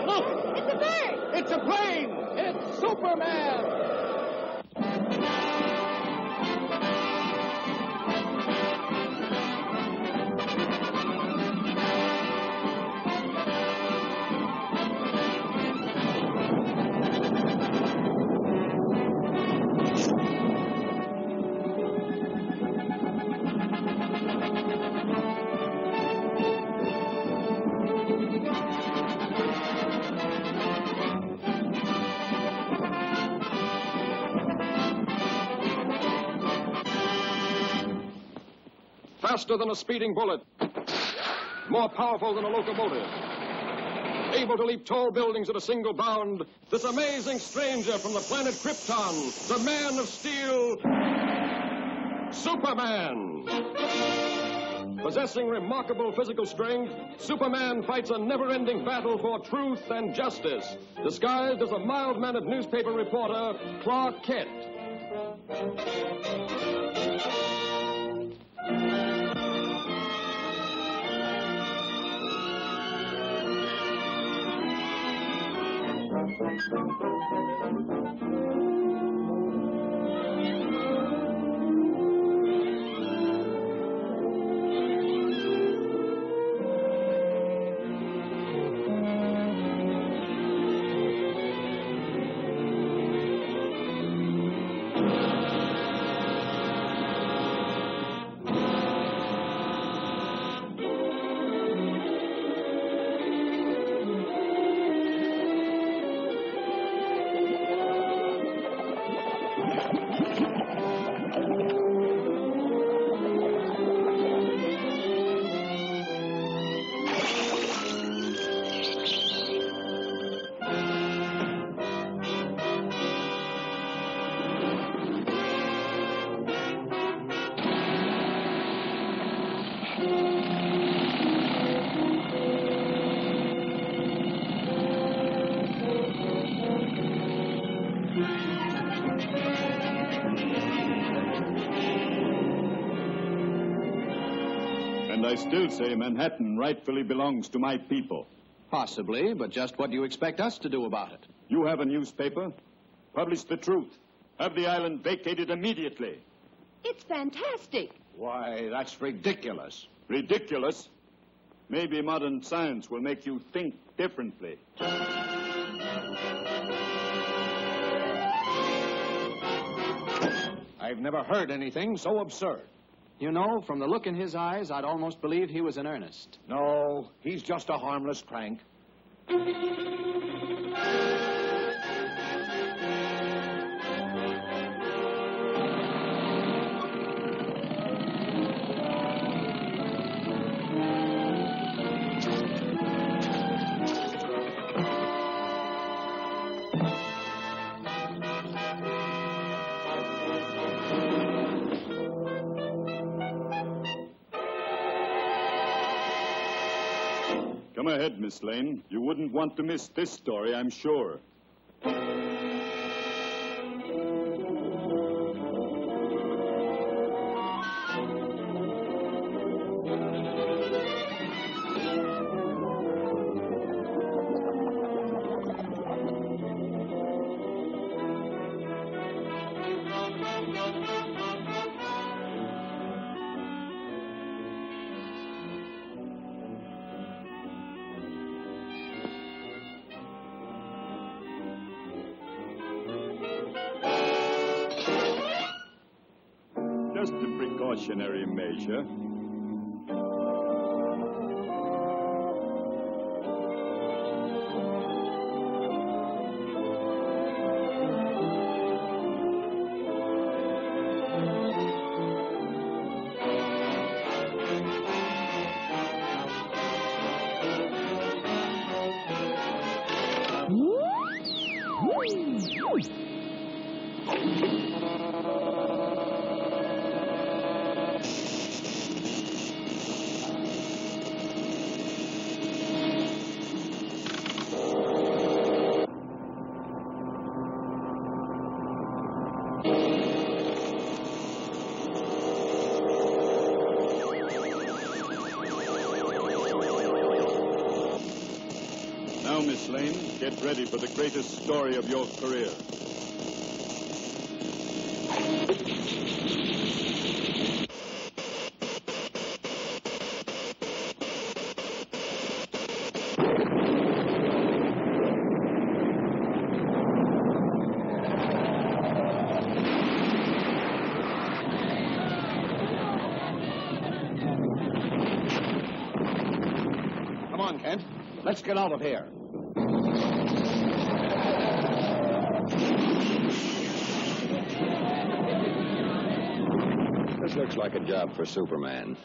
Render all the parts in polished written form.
Look! It's a bird! It's a plane! It's Superman! Faster than a speeding bullet. More powerful than a locomotive. Able to leap tall buildings at a single bound. This amazing stranger from the planet Krypton. The Man of Steel. Superman. Possessing remarkable physical strength, Superman fights a never-ending battle for truth and justice. Disguised as a mild-mannered newspaper reporter, Clark Kent. And I still say Manhattan rightfully belongs to my people. Possibly, but just what do you expect us to do about it? You have a newspaper. Publish the truth. Have the island vacated immediately. It's fantastic. Why, that's ridiculous. Ridiculous? Maybe modern science will make you think differently. I've never heard anything so absurd. You know, from the look in his eyes, I'd almost believed he was in earnest. No, he's just a harmless crank. Come ahead, Miss Lane. You wouldn't want to miss this story, I'm sure. Just a precautionary measure. Lois Lane. Get ready for the greatest story of your career. Come on, Kent. Let's get out of here. This looks like a job for Superman.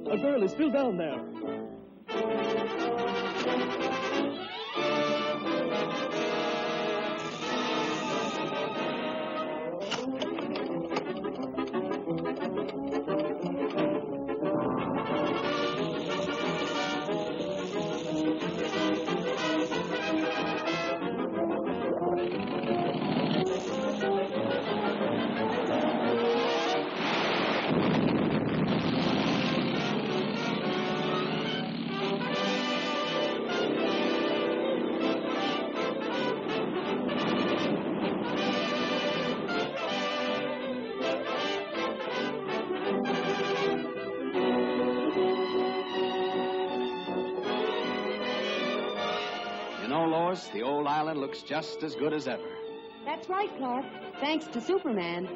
Our girl is still down there. You know, Lois, the old island looks just as good as ever. That's right, Clark. Thanks to Superman.